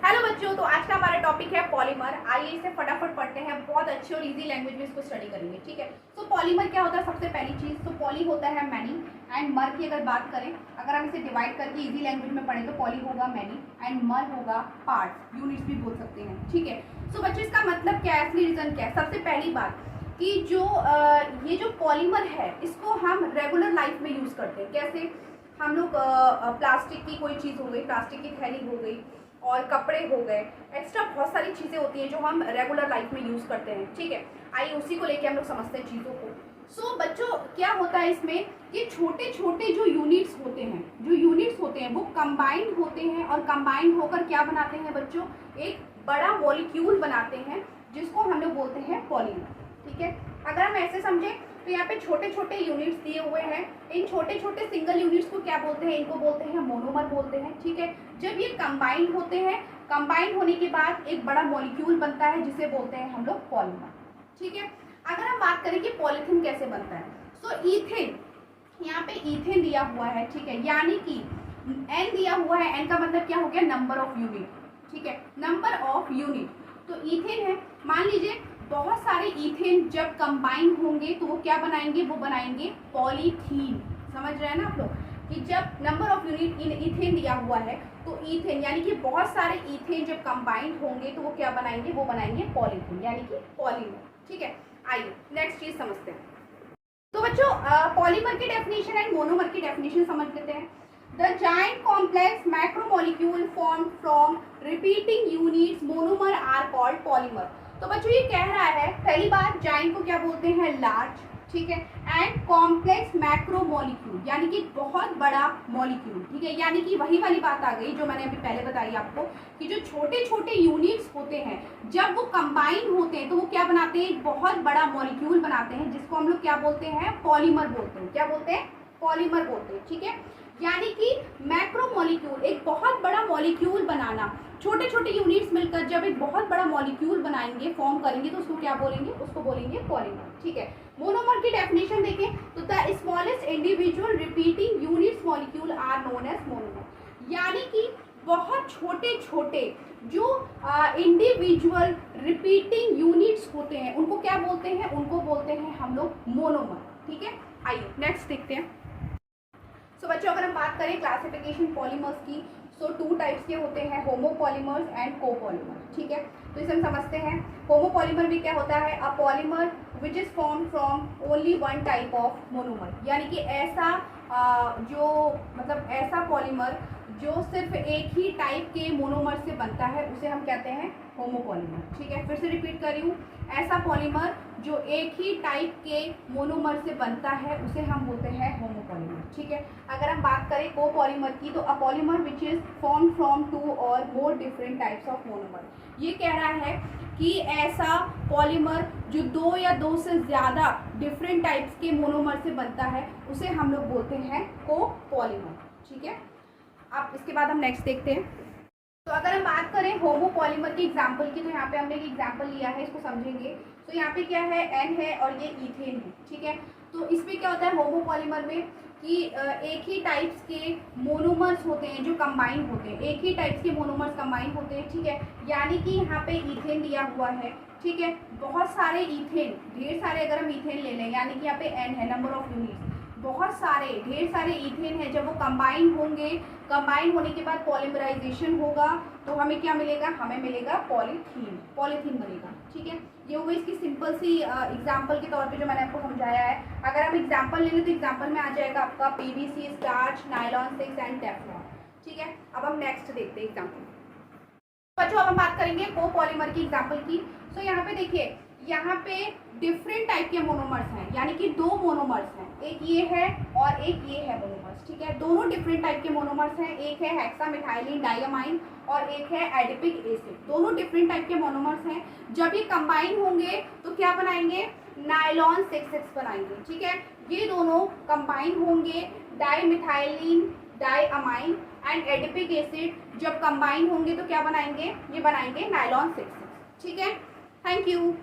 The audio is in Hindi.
हेलो बच्चों, तो आज का हमारा टॉपिक है पॉलीमर। आइए इसे फटाफट पढ़ते हैं, बहुत अच्छी और इजी लैंग्वेज में इसको स्टडी करेंगे। ठीक है, तो पॉलीमर क्या होता है? सबसे पहली चीज तो पॉली होता है मैनी, एंड मर की अगर बात करें, अगर हम इसे डिवाइड करके इजी लैंग्वेज में पढ़ें तो पॉली होगा मैनी एंड मर होगा पार्ट, यूनिट्स भी बोल सकते हैं। ठीक है, तो बच्चों इसका मतलब क्या है, असली रीजन क्या है? सबसे पहली बात कि ये जो पॉलीमर है इसको हम रेगुलर लाइफ में यूज करते हैं। कैसे? हम लोग प्लास्टिक की कोई चीज़ हो गई, प्लास्टिक की थैली हो गई और कपड़े हो गए, एक्स्ट्रा बहुत सारी चीज़ें होती हैं जो हम रेगुलर लाइफ में यूज़ करते हैं। ठीक है, आइए उसी को लेके हम लोग समझते हैं चीज़ों को। सो बच्चों क्या होता है इसमें, ये छोटे छोटे जो यूनिट्स होते हैं वो कंबाइंड होते हैं, और कंबाइंड होकर क्या बनाते हैं बच्चों? एक बड़ा मॉलिक्यूल बनाते हैं जिसको हम लोग बोलते हैं पॉलीमर। ठीक है, अगर हम ऐसे समझें तो यहाँ पे छोटे छोटे यूनिट्स दिए हुए हैं। इन छोटे छोटे सिंगल यूनिट्स को क्या बोलते हैं? इनको बोलते हैं मोनोमर बोलते हैं। ठीक है, जब ये कंबाइंड होते हैं, कंबाइंड होने के बाद एक बड़ा मॉलिक्यूल बनता है जिसे बोलते हैं हम लोग पॉलीमर। ठीक है, अगर हम बात करें कि पॉलीथीन कैसे बनता है, तो ईथेन, यहाँ पे ईथेन दिया हुआ है। ठीक है, यानी कि एन दिया हुआ है, एन का मतलब क्या हो गया? Number of unit. ठीक है, नंबर ऑफ यूनिट, तो ईथेन है। मान लीजिए बहुत सारे ईथेन जब कंबाइन होंगे तो वो क्या बनाएंगे? वो बनाएंगे पॉलीथीन। समझ रहे हैं ना आप लोग कि जब number of unit in ethane दिया हुआ है तो ईथेन यानी कि बहुत सारे ईथेन जब कंबाइंड होंगे तो वो क्या बनाएंगे? वो बनाएंगे पॉलीथीन यानी कि पॉलीमर। ठीक है, आइए नेक्स्ट चीज समझते हैं। तो बच्चों पॉलीमर की डेफिनेशन एंड मोनोमर की डेफिनेशन समझ लेते हैं। The giant complex macromolecule formed from repeating units monomer are called polymer। तो बच्चों ये कह रहा है, पहली बात जाइंट को क्या बोलते हैं? लार्ज। ठीक है, एंड कॉम्प्लेक्स मैक्रोमोलिक्यूल यानी कि बहुत बड़ा मॉलिक्यूल। ठीक है, यानी कि वही वाली बात आ गई जो मैंने अभी पहले बताई आपको कि जो छोटे छोटे यूनिट्स होते हैं जब वो कंबाइन होते हैं तो वो क्या बनाते हैं? एक बहुत बड़ा मॉलिक्यूल बनाते हैं जिसको हम लोग क्या बोलते हैं? पॉलीमर बोलते हैं। क्या बोलते हैं? पॉलीमर बोलते हैं। ठीक है, यानी कि मैक्रोमोलिक्यूल, एक बहुत बड़ा मॉलिक्यूल बनाना, छोटे छोटे यूनिट्स मिलकर जब एक बहुत बड़ा मॉलिक्यूल बनाएंगे, फॉर्म करेंगे, तो उसको क्या बोलेंगे? उसको बोलेंगे पॉलीमर। ठीक है, मोनोमर की डेफिनेशन देखें तो the smallest individual repeating units molecule are known as monomer, यानी कि बहुत छोटे छोटे जो इंडिविजुअल रिपीटिंग यूनिट्स होते हैं उनको क्या बोलते हैं? उनको बोलते हैं हम लोग मोनोमर। ठीक है, आइए नेक्स्ट देखते हैं। सो बच्चों अगर हम बात करें क्लासिफिकेशन पॉलीमर्स की, सो टू टाइप्स के होते हैं, होमोपॉलीमर्स एंड कोपॉलीमर। ठीक है, तो इसे हम समझते हैं। होमोपॉलीमर भी क्या होता है? अ polymer which is form from only one type of monomer, यानी कि ऐसा ऐसा पॉलीमर जो सिर्फ एक ही टाइप के मोनोमर से बनता है उसे हम कहते हैं होमोपॉलीमर। ठीक है, फिर से रिपीट कर रही हूँ, ऐसा पॉलीमर जो एक ही टाइप के मोनोमर से बनता है उसे हम बोलते हैं होमोपॉलीमर। ठीक है, अगर हम बात करें कोपॉलीमर की, तो a polymer which is form from two और more different types of monomer. ये कह रहा है कि ऐसा पॉलीमर जो दो या दो से ज़्यादा डिफरेंट टाइप्स के मोनोमर से बनता है उसे हम लोग बोलते हैं कोपॉलीमर। ठीक है, अब इसके बाद हम नेक्स्ट देखते हैं। तो अगर हम बात करें होमोपॉलीमर की एग्जांपल की, तो यहाँ पे हमने एक एग्जांपल लिया है, इसको समझेंगे। तो यहाँ पे क्या है? एन है और ये ईथेन है। ठीक है, तो इसमें क्या होता है होमोपॉलीमर में कि एक ही टाइप्स के मोनोमर्स होते हैं जो कंबाइन होते हैं, एक ही टाइप्स के मोनोमर्स कंबाइन होते हैं। ठीक है, यानी कि यहाँ पे ईथेन दिया हुआ है। ठीक है, बहुत सारे ईथेन, ढेर सारे अगर हम ईथेन ले लें, यानी कि यहाँ पे एन है, नंबर ऑफ यूनिट्स, बहुत सारे ढेर सारे ईथेन है, जब वो कंबाइन होंगे, कंबाइन होने के बाद पॉलीमराइजेशन होगा तो हमें क्या मिलेगा? हमें मिलेगा पॉलीथीन, पॉलीथीन बनेगा। ठीक है, ये हो गई इसकी सिंपल सी एग्जांपल के तौर पे जो मैंने आपको समझाया है। अगर हम एग्जांपल ले लें तो एग्जांपल में आ जाएगा आपका PVC, starch, nylon 6 and Teflon. ठीक है, अब हम नेक्स्ट देखते हैं एग्जाम्पल। बच्चों अब हम बात करेंगे कोपॉलीमर की एग्जाम्पल की। तो यहाँ पे देखिए, यहाँ पे डिफरेंट टाइप के मोनोमर्स हैं, यानी कि दो मोनोमर्स हैं, एक ये है और एक ये है मोनोमर्स। ठीक है, दोनों डिफरेंट टाइप के मोनोमर्स हैं, एक है हेक्सामिथाइलिन डाइअमाइन और एक है एडिपिक एसिड। दोनों डिफरेंट टाइप के मोनोमर्स हैं, जब ये कंबाइन होंगे तो क्या बनाएंगे? नायलॉन 6 बनाएंगे। ठीक है, ये दोनों कंबाइन होंगे, डाइमिथाइलिन डाइअमाइन एंड एडिपिक एसिड जब कंबाइन होंगे तो क्या बनाएंगे? ये बनाएंगे नायलॉन 6। ठीक है, थैंक यू।